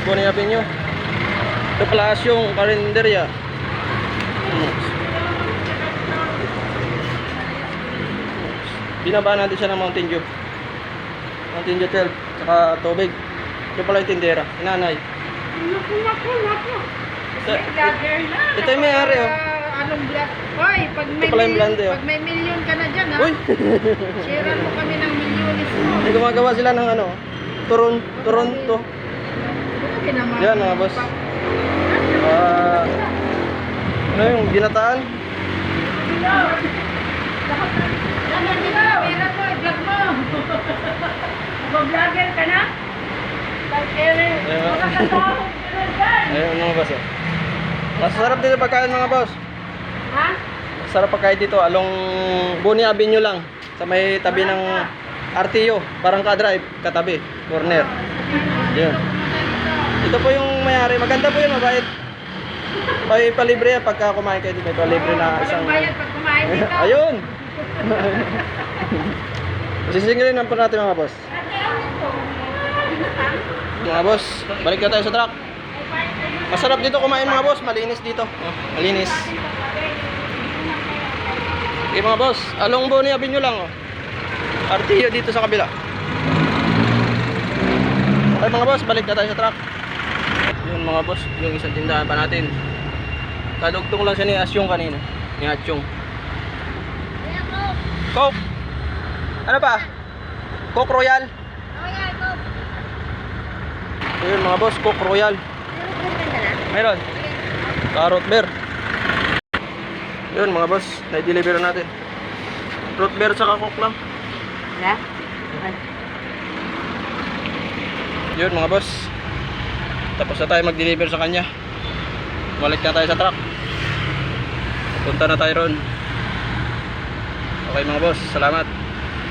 Bonnie Avenue. Ito pala yung karinderya. Binaba natin siya ng Mountain Dew. Mountain Dew 12, saka tubig. Ito pala yung tindera, nanay. Ito yung may-ari, oh. Anong vlog? Hoy, pag may pala yung blonde, oh. pag may milyon ka na dyan, ha? Uy! Sharean mo kami ng milyones mo. May gumagawa sila ng ano, Toronto. Grabe naman. Yan mga boss. Ano yung ginataan? Pera mo, i-vlog mo. Mag-vlogger ka na? Ayun mga boss, oh. Masarap dito pagkain mga boss. Ha? Masarap pagkain dito, along Bonnie Avenue lang. Sa may tabi ng RTO, parang ka-drive, katabi, corner. Yan. Ito po yung may-ari, maganda po yun, mabait. Palibre yan pagka kumain kayo dito, may palibre na isang... Walang bayad pag kumain dito. Ayun! Sisingilin lang po natin mga boss. Mga boss, balik na tayo sa truck. Masarap dito kumain mga boss, malinis dito. Oh, malinis. Okay mga boss, along Bonnie Avenue lang, oh. RTO dito sa kabila. Okay mga boss, balik na tayo sa truck. Yun mga boss, yung isang tindahan pa natin. Kadugtong lang siya ni Asyong kanina. Ni Asyong. Coke. Ano pa? Coke Royal. Ayun mga boss, Coke Royal. Meron. Root beer. Yun mga boss, na-deliver natin. Root beer saka Coke lang. Ha? Yun mga boss. Tapos na tayo mag-deliver sa kanya. Balik na tayo sa truck. Punta na tayo ron. Okay mga boss, salamat.